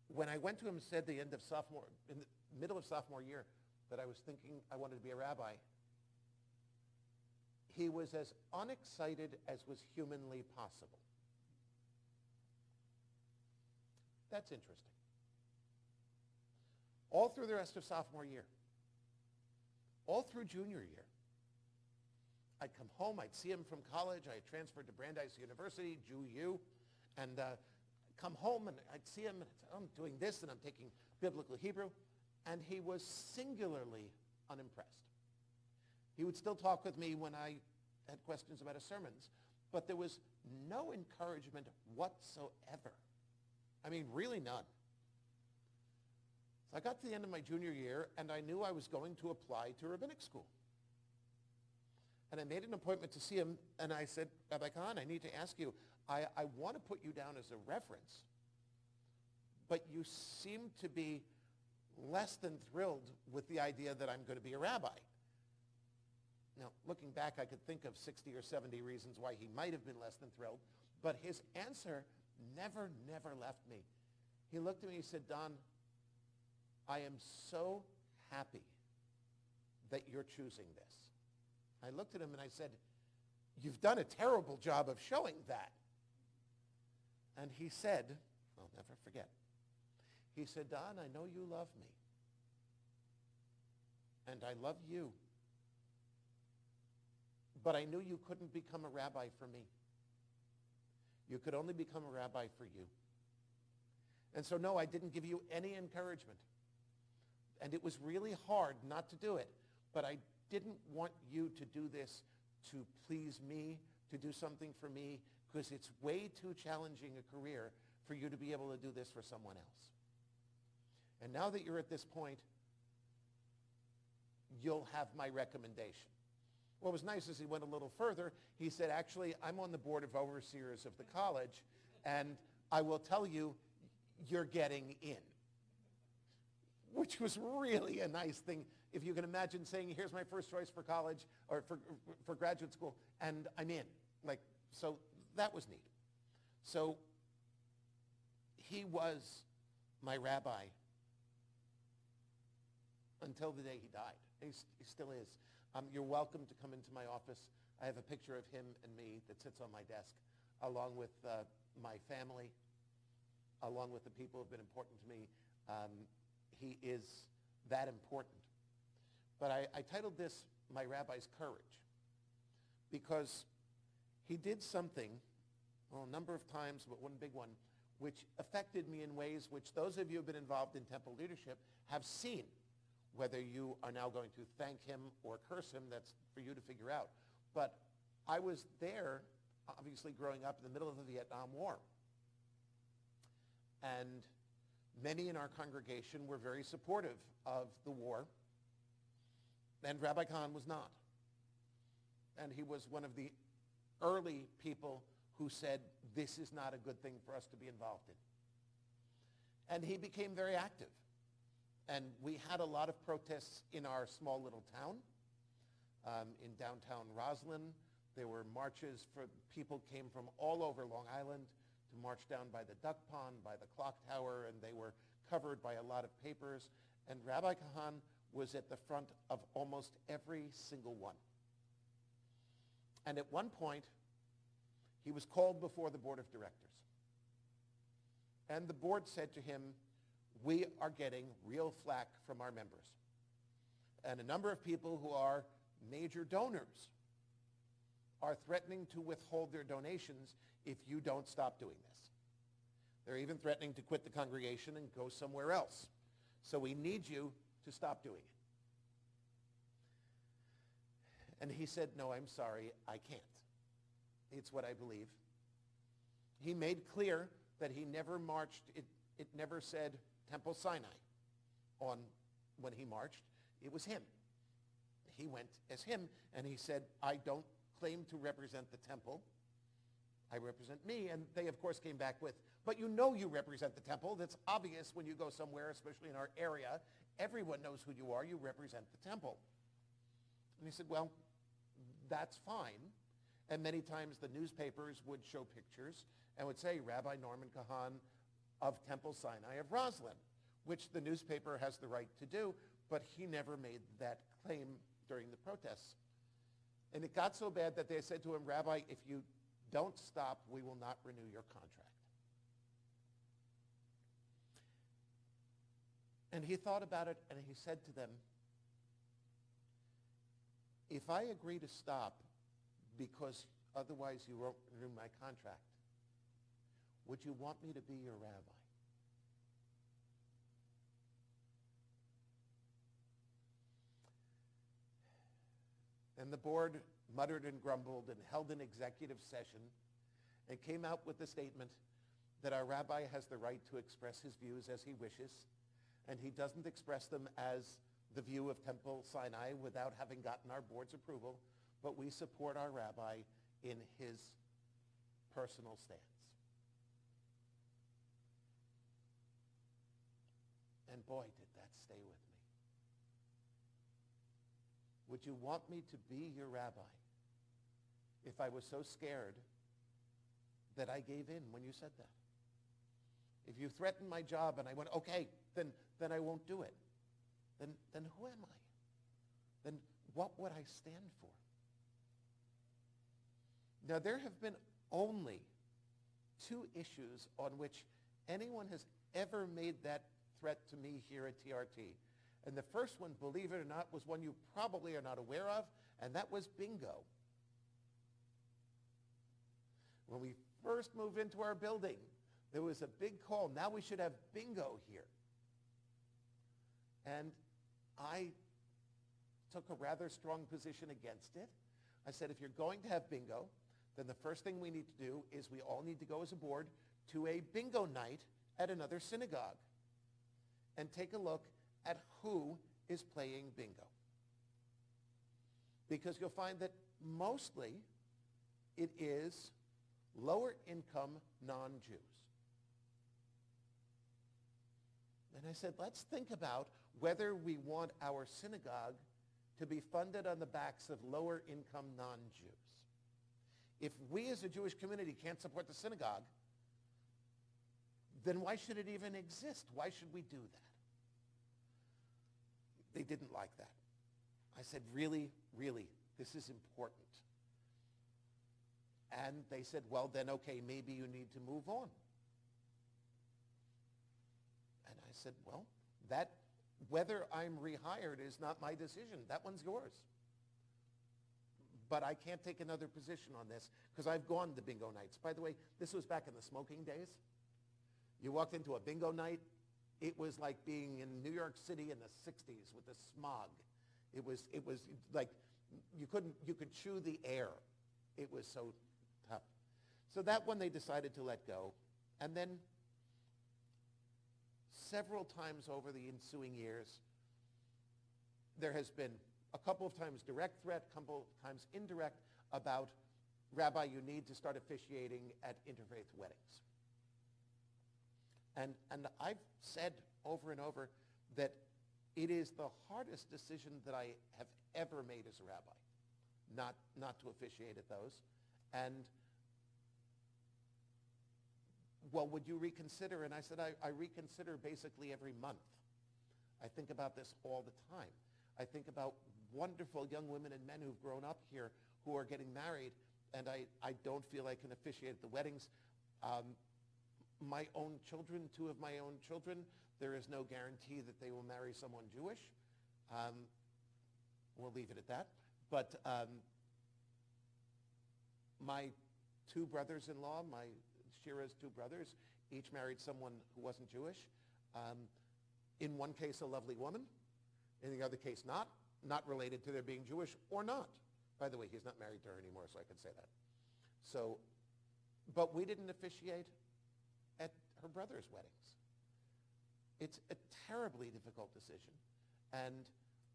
S1: when I went to him and said in the middle of sophomore year, that I was thinking I wanted to be a rabbi, he was as unexcited as was humanly possible. That's interesting. All through the rest of sophomore year, all through junior year, I'd come home, I'd see him from college, I had transferred to Brandeis University, Jew U, and come home and I'd see him and I'd say, I'm doing this and I'm taking biblical Hebrew, and he was singularly unimpressed. He would still talk with me when I had questions about his sermons, but there was no encouragement whatsoever. I mean, really none. So I got to the end of my junior year, and I knew I was going to apply to rabbinic school. And I made an appointment to see him, and I said, Rabbi Khan, I need to ask you, I want to put you down as a reference, but you seem to be less than thrilled with the idea that I'm going to be a rabbi. Now, looking back, I could think of 60 or 70 reasons why he might have been less than thrilled, but his answer never left me. He looked at me and he said, Don, I am so happy that you're choosing this. I looked at him and I said, "You've done a terrible job of showing that." And he said, I'll never forget, he said, "Don, I know you love me. And I love you. But I knew you couldn't become a rabbi for me. You could only become a rabbi for you. And so, no, I didn't give you any encouragement. And it was really hard not to do it. But I didn't want you to do this to please me, to do something for me, because it's way too challenging a career for you to be able to do this for someone else. And now that you're at this point, you'll have my recommendation." What was nice is he went a little further. He said, "Actually, I'm on the board of overseers of the college, and I will tell you, you're getting in." Which was really a nice thing. If you can imagine saying, "Here's my first choice for college or for graduate school, and I'm in." So that was neat. So he was my rabbi until the day he died. He still is. You're welcome to come into my office. I have a picture of him and me that sits on my desk, along with my family, along with the people who have been important to me. He is that important. But I titled this "My Rabbi's Courage," because he did something, a number of times, but one big one, which affected me in ways which those of you who have been involved in temple leadership have seen. Whether you are now going to thank him or curse him, that's for you to figure out. But I was there, obviously growing up in the middle of the Vietnam War. And many in our congregation were very supportive of the war. And Rabbi Kahn was not. And he was one of the early people who said, "This is not a good thing for us to be involved in." And he became very active. And we had a lot of protests in our small little town. In downtown Roslyn, there were marches. People came from all over Long Island to march down by the duck pond, by the clock tower, and they were covered by a lot of papers. And Rabbi Kahan was at the front of almost every single one. And at one point, he was called before the board of directors. And the board said to him, "We are getting real flack from our members. And a number of people who are major donors are threatening to withhold their donations if you don't stop doing this. They're even threatening to quit the congregation and go somewhere else. So we need you to stop doing it." And he said, "No, I'm sorry, I can't. It's what I believe." He made clear that he never marched, it never said Temple Sinai when he marched. It was him. He went as him, and he said, "I don't claim to represent the temple. I represent me." And they, of course, came back with, "But you know you represent the temple. That's obvious when you go somewhere, especially in our area. Everyone knows who you are. You represent the temple." And he said, "Well, that's fine." And many times the newspapers would show pictures and would say, "Rabbi Norman Kahan of Temple Sinai of Roslyn," which the newspaper has the right to do, but he never made that claim during the protests. And it got so bad that they said to him, "Rabbi, if you don't stop, we will not renew your contract." And he thought about it, and he said to them, "If I agree to stop because otherwise you won't renew my contract, would you want me to be your rabbi?" And the board muttered and grumbled and held an executive session and came out with the statement that our rabbi has the right to express his views as he wishes, and he doesn't express them as the view of Temple Sinai without having gotten our board's approval, but we support our rabbi in his personal stance. And boy, did that stay with me. Would you want me to be your rabbi if I was so scared that I gave in when you said that? If you threatened my job and I went, "Okay, then I won't do it," then who am I? Then what would I stand for? Now, there have been only 2 issues on which anyone has ever made that threat to me here at TRT. And the first one, believe it or not, was one you probably are not aware of, and that was bingo. When we first moved into our building, there was a big call. Now we should have bingo here. And I took a rather strong position against it. I said, if you're going to have bingo, then the first thing we need to do is we all need to go as a board to a bingo night at another synagogue and take a look at who is playing bingo. Because you'll find that mostly it is lower income non-Jews. And I said, let's think about whether we want our synagogue to be funded on the backs of lower income non-Jews. If we as a Jewish community can't support the synagogue, then why should it even exist? Why should we do that? They didn't like that. I said, really, really, this is important. And they said, well, then, okay, maybe you need to move on. And I said, well, that, whether I'm rehired is not my decision. That one's yours. But I can't take another position on this because I've gone to bingo nights. By the way, this was back in the smoking days. You walked into a bingo night, it was like being in New York City in the 60s with the smog. It was like you could chew the air. It was so tough. So that one they decided to let go. And then several times over the ensuing years, there has been a couple of times direct threat, a couple of times indirect about, Rabbi, you need to start officiating at interfaith weddings. And I've said over and over that it is the hardest decision that I have ever made as a rabbi, not to officiate at those. And, well, would you reconsider? And I said, I reconsider basically every month. I think about this all the time. I think about wonderful young women and men who've grown up here who are getting married, and I don't feel I can officiate at the weddings. My own children, 2 of my own children, there is no guarantee that they will marry someone Jewish. We'll leave it at that. But my 2 brothers-in-law, Shira's 2 brothers, each married someone who wasn't Jewish. In one case, a lovely woman. In the other case, not related to their being Jewish or not. By the way, he's not married to her anymore, so I can say that. So, but we didn't officiate at her brother's weddings. It's a terribly difficult decision, and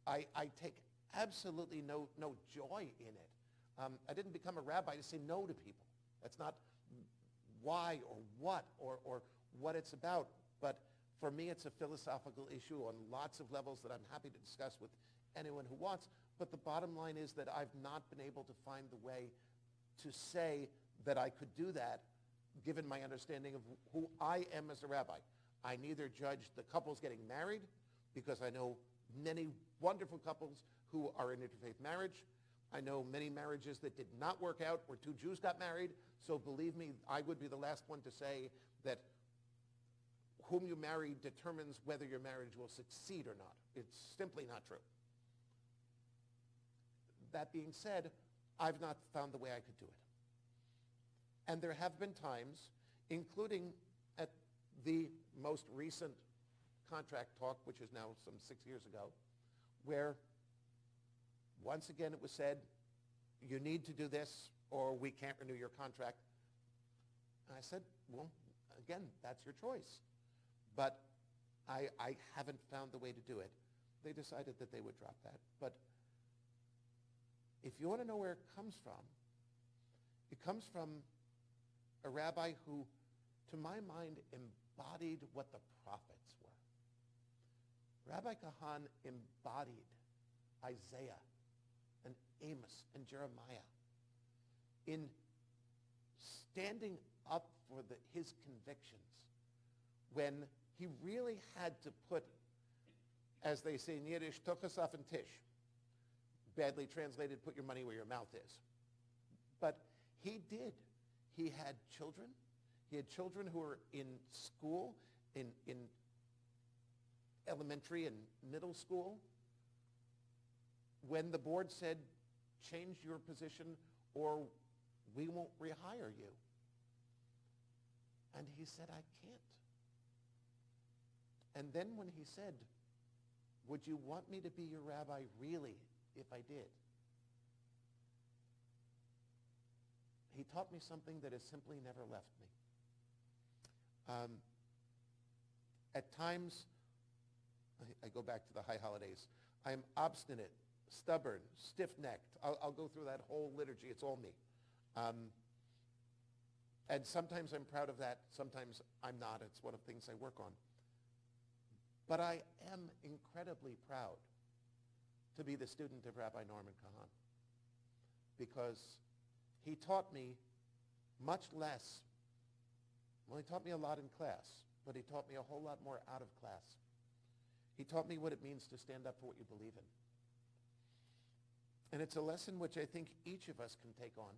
S1: I take absolutely no joy in it. I didn't become a rabbi to say no to people. That's not why or what it's about, but for me it's a philosophical issue on lots of levels that I'm happy to discuss with anyone who wants, but the bottom line is that I've not been able to find the way to say that I could do that given my understanding of who I am as a rabbi. I neither judge the couples getting married, because I know many wonderful couples who are in interfaith marriage. I know many marriages that did not work out where 2 Jews got married. So believe me, I would be the last one to say that whom you marry determines whether your marriage will succeed or not. It's simply not true. That being said, I've not found the way I could do it. And there have been times, including at the most recent contract talk, which is now some 6 years ago, where once again it was said, you need to do this or we can't renew your contract. And I said, well, again, that's your choice. But I haven't found the way to do it. They decided that they would drop that. But if you want to know where it comes from a rabbi who, to my mind, embodied what the prophets were. Rabbi Kahan embodied Isaiah and Amos and Jeremiah in standing up for his convictions when he really had to put, as they say in Yiddish, tochasaf and tish. Badly translated, put your money where your mouth is. But He did. He had children. He had children who were in school, in elementary and middle school. When the board said, change your position or we won't rehire you. And he said, I can't. And then when he said, would you want me to be your rabbi really if I did? He taught me something that has simply never left me. At times, I go back to the high holidays, I'm obstinate, stubborn, stiff-necked. I'll go through that whole liturgy. It's all me. And sometimes I'm proud of that. Sometimes I'm not. It's one of the things I work on. But I am incredibly proud to be the student of Rabbi Norman Kahan, because he taught me much less. Well, he taught me a lot in class, but he taught me a whole lot more out of class. He taught me what it means to stand up for what you believe in. And it's a lesson which I think each of us can take on,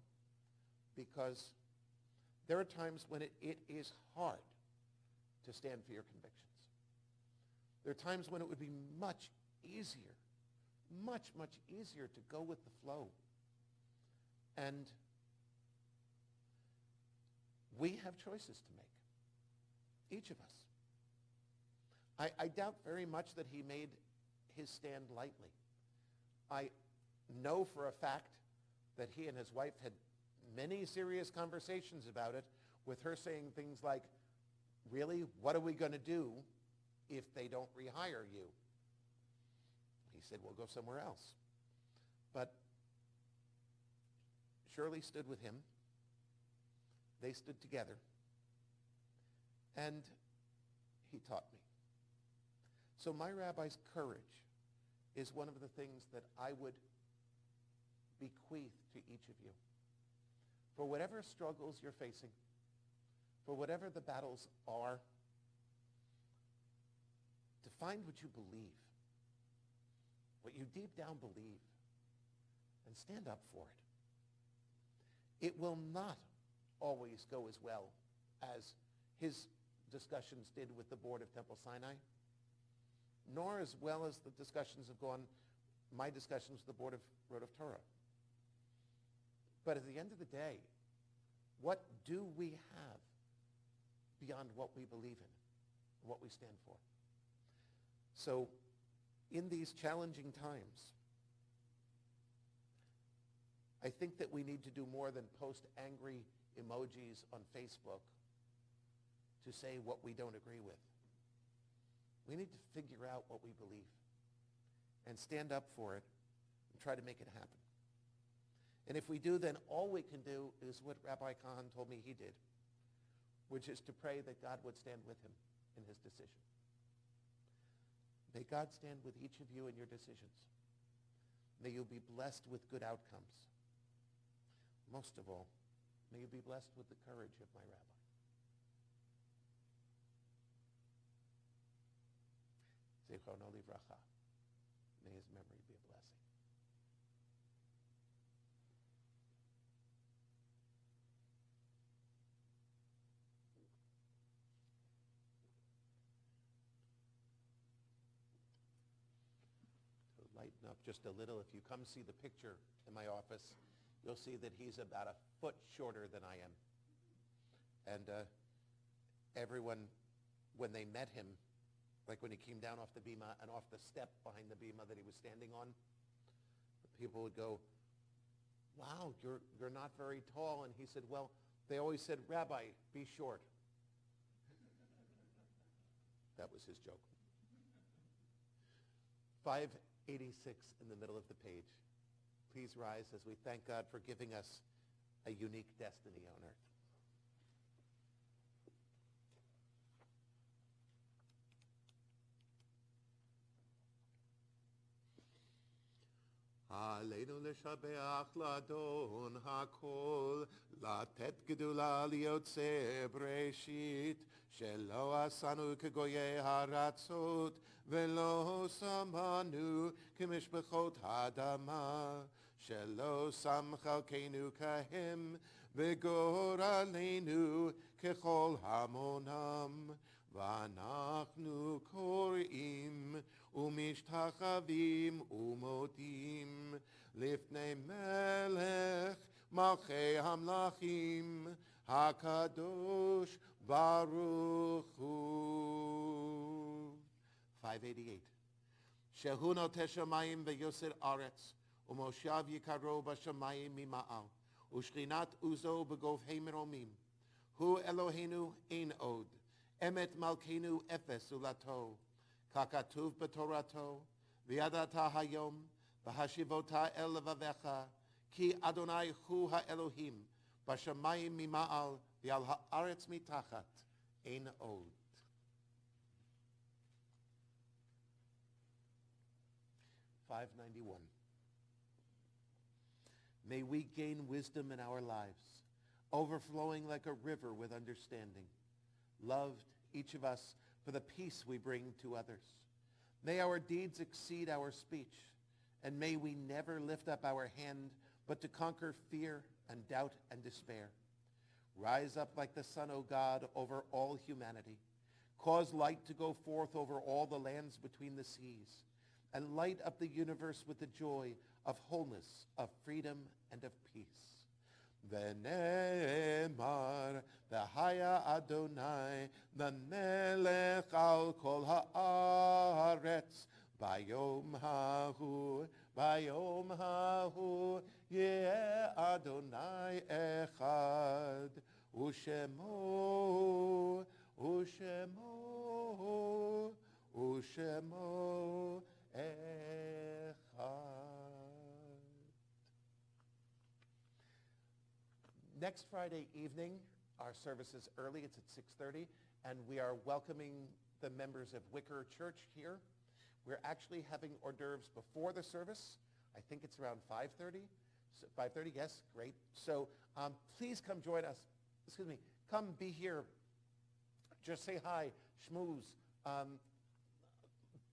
S1: because there are times when it is hard to stand for your convictions. There are times when it would be much easier, much, much easier to go with the flow. And we have choices to make, each of us. I doubt very much that he made his stand lightly. I know for a fact that he and his wife had many serious conversations about it, with her saying things like, really, what are we going to do if they don't rehire you? He said, we'll go somewhere else. But Shirley stood with him. They stood together. And he taught me. So my rabbi's courage is one of the things that I would bequeath to each of you. For whatever struggles you're facing, for whatever the battles are, to find what you believe, what you deep down believe, and stand up for it. It will not always go as well as his discussions did with the board of Temple Sinai, nor as well as the discussions have gone, my discussions with the board of Rodeph Torah. But at the end of the day, what do we have beyond what we believe in, what we stand for? So in these challenging times, I think that we need to do more than post angry emojis on Facebook to say what we don't agree with. We need to figure out what we believe and stand up for it and try to make it happen. And if we do, then all we can do is what Rabbi Kahan told me he did, which is to pray that God would stand with him in his decision. May God stand with each of you in your decisions. May you be blessed with good outcomes. Most of all, may you be blessed with the courage of my rabbi. Zichrono livracha. May his memory be a blessing. To lighten up just a little, if you come see the picture in my office, you'll see that he's about a foot shorter than I am. And everyone, when they met him, like when he came down off the bima and off the step behind the bima that he was standing on, people would go, wow, you're not very tall. And he said, well, they always said, Rabbi, be short. That was his joke. 586 in the middle of the page. Please rise as we thank God for giving us a unique destiny on earth. עלינו לשבח לאדון הכל, לתת גדולה ליוצא בראשית, שלא עשנו כגויי הארצות, ולא שמנו כמשפחות האדמה, Shelo sam chalkeinu kahem, v'goralenu kechol hamonam, v'anachnu korim, umishtachavim umodim, lifnei melech malchei hamlachim, hakadosh baruch hu. 588. Shehu noteh shamayim v'yosir aretz, umoshav yikaro b'shamayim mima'al, ushchinat uzo b'govhei meromim. Hu Eloheinu ein od, emet malkeinu efes ulato, kakatuv b'torato, v'yadata hayom, v'hashivota el levavecha, ki Adonai hu ha'elohim, b'shamayim mima'al, v'al ha'aretz mitachat, ein od. 591. May we gain wisdom in our lives, overflowing like a river with understanding. Loved, each of us, for the peace we bring to others. May our deeds exceed our speech, and may we never lift up our hand but to conquer fear and doubt and despair. Rise up like the sun, O God, over all humanity. Cause light to go forth over all the lands between the seas, and light up the universe with the joy of wholeness, of freedom, and of peace. V'ne'emar v'haya Adonai l'melech al kol ha'aretz bayom hahu yeh Adonai echad u'shemo echad. Next Friday evening, our service is early. It's at 6:30, and we are welcoming the members of Wicker Church here. We're actually having hors d'oeuvres before the service. I think it's around 5:30. 5:30, yes, great. So please come join us. Come be here. Just say hi, schmooze.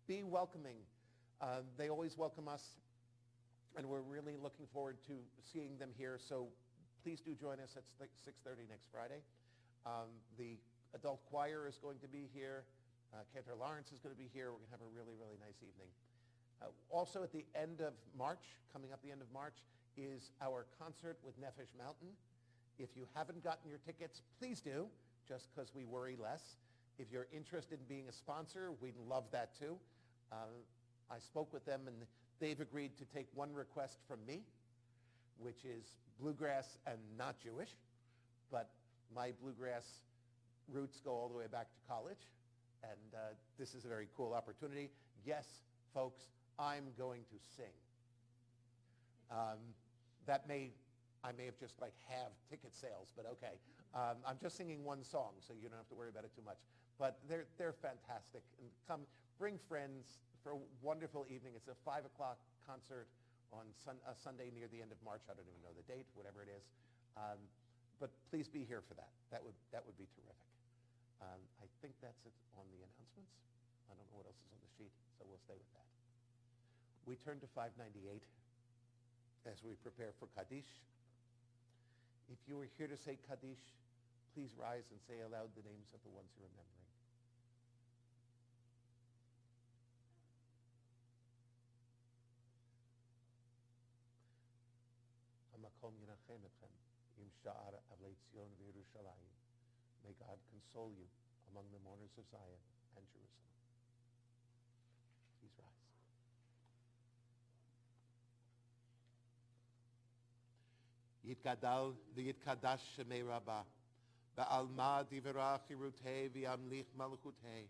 S1: Be welcoming. They always welcome us, and we're really looking forward to seeing them here. So please do join us at 6:30 next Friday. The adult choir is going to be here. Cantor Lawrence is going to be here. We're going to have a really, really nice evening. Also at the end of March, coming up the end of March, is our concert with Nefesh Mountain. If you haven't gotten your tickets, please do, just because we worry less. If you're interested in being a sponsor, we'd love that too. I spoke with them, and they've agreed to take one request from me, which is bluegrass and not Jewish, but my bluegrass roots go all the way back to college, and this is a very cool opportunity. Yes, folks, I'm going to sing. I may have just halved ticket sales, but okay. I'm just singing one song, so you don't have to worry about it too much. But they're fantastic. And come, bring friends for a wonderful evening. It's a 5 o'clock concert on a Sunday near the end of March. I don't even know the date, whatever it is. But please be here for that. That would be terrific. I think that's it on the announcements. I don't know what else is on the sheet, so we'll stay with that. We turn to 598 as we prepare for Kaddish. If you are here to say Kaddish, please rise and say aloud the names of the ones you're remembering. Hamakom yinachem etchem im sha'ar avlei Tzion v'Yerushalayim. May God console you among the mourners of Zion and Jerusalem. Please rise. Yitgadal v'yitkadash shemei Rabbah, v'alma divrach chirutei v'yamlich malchutei,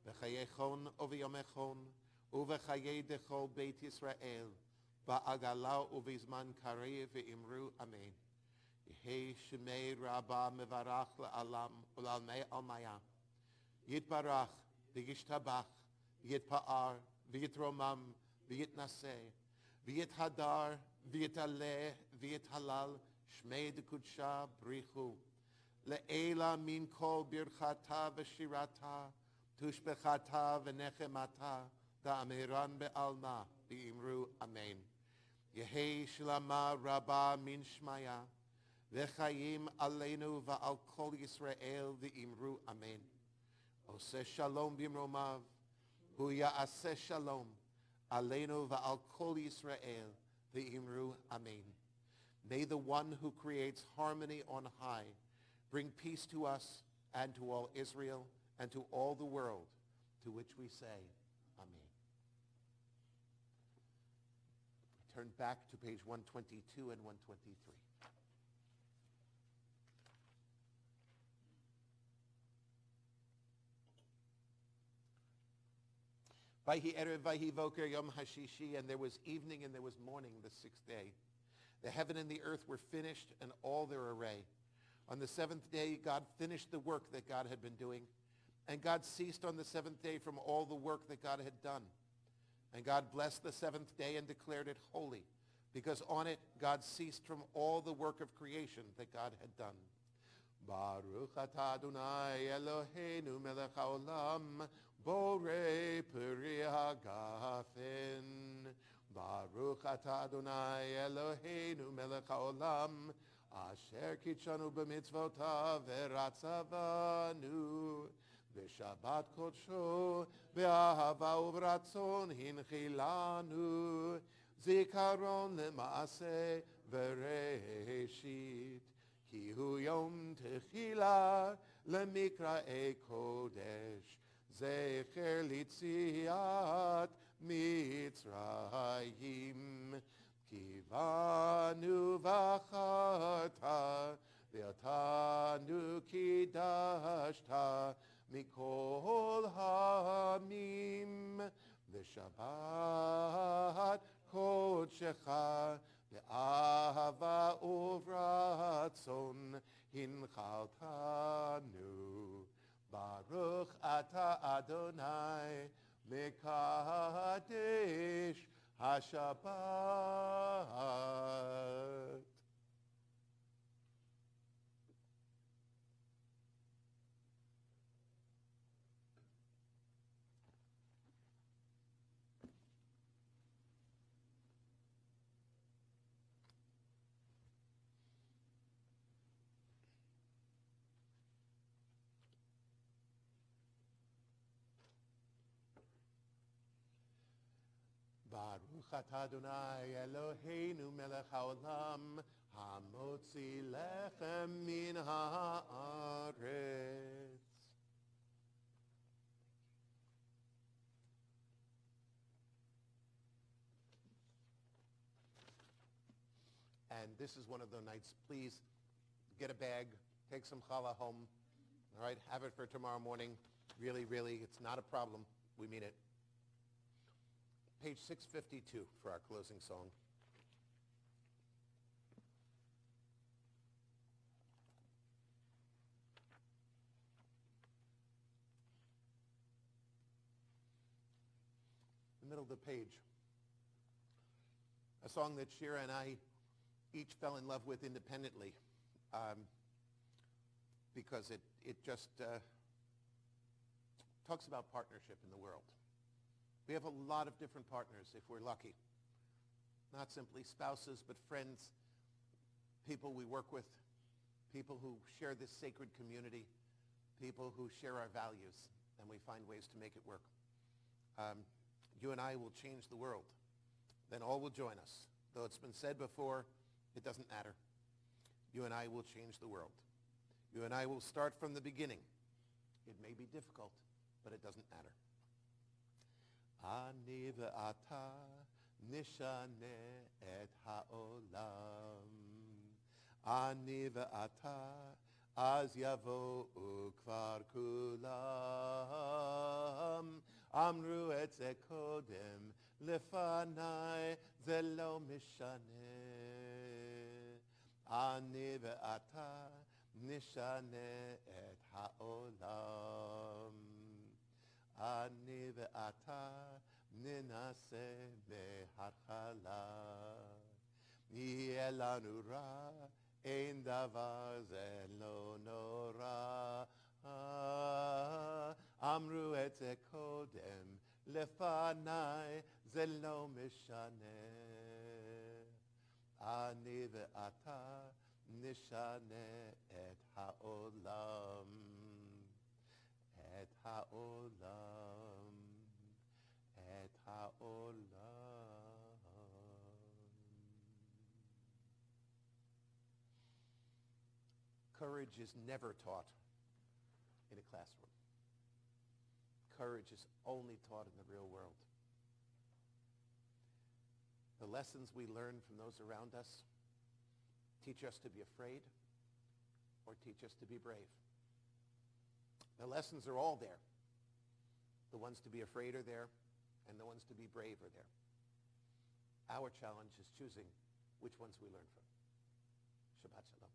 S1: v'chayechon u'v'yomechon, u'v'chayei dechol Beit Yisrael, v'agala u'v'zman kareh v'imru amen. Yehei shemei Rabbah mevarach la'alam u'lalmei almaya. Yitbarach v'yishtabach, v'yitpa'ar, v'yitromam, v'yitnaseh, v'yithadar, v'yitaleh, v'yithalal, shmei dekudsha brichu. Le'ela min kol birchata v'shirata, tushbechata v'nechemata, da'amiran be'alma, v'imru amen. Yehi shlama rabba min shmaya. V'chayim aleinu va'al kol Yisrael v'imru amen. Oseh shalom b'imromav. Hu ya'aseh shalom. Aleinu va'al kol Yisrael v'imru amen. May the one who creates harmony on high bring peace to us and to all Israel and to all the world, to which we say, Amen. Turn back to page 122 and 123. Vayhi erev, vayhi voker, yom hashishi, and there was evening and there was morning the sixth day. The heaven and the earth were finished and all their array. On the seventh day, God finished the work that God had been doing. And God ceased on the seventh day from all the work that God had done. And God blessed the seventh day and declared it holy, because on it God ceased from all the work of creation that God had done. Baruch atah Adonai Eloheinu melech haolam, borei peri hagafen. Baruch atah Adonai Eloheinu melech haolam, asher kitshanu b'mitzvotav v'ratzavanu. V'shabbat kodsho v'ahava uvratzon hinchilanu. Zikaron le'maaseh v'reishit. Ki hu yom techila le'mikra'e kodesh. Zecher litziat Mitzrayim. Kivanu v'acharta v'atanu kidashta mikol hamim v'shabbat kodshecha v'ahava uvratzon hinchaltanu. Baruch ata Adonai mekadesh HaShabbat. Baruch atah Adonai Eloheinu melech haolam, hamotzi lechem min haaretz. And this is one of the nights. Please get a bag, take some challah home. All right, have it for tomorrow morning. Really, really, it's not a problem. We mean it. Page 652 for our closing song. The middle of the page. A song that Shira and I each fell in love with independently, because it just talks about partnership in the world. We have a lot of different partners if we're lucky. Not simply spouses, but friends, people we work with, people who share this sacred community, people who share our values, and we find ways to make it work. You and I will change the world. Then all will join us. Though it's been said before, it doesn't matter. You and I will change the world. You and I will start from the beginning. It may be difficult, but it doesn't matter. Ani ve'ata nishane et ha'olam. Ani ve'ata az yavo'u kvar kulam. Amru et ze kodem lefanai ze lo mishane. Ani ve'ata nishane et ha'olam. Ani ve'ata ninase meharchala. Yeh lanu ra, ein davar ze lo nora. Amru et ze kodem lefanai ze lo mishane. אני ואתה נשנה את העולם, את העולם, את העולם. Courage is never taught in a classroom. Courage is only taught in the real world. The lessons we learn from those around us teach us to be afraid or teach us to be brave. The lessons are all there. The ones to be afraid are there, and the ones to be brave are there. Our challenge is choosing which ones we learn from. Shabbat Shalom.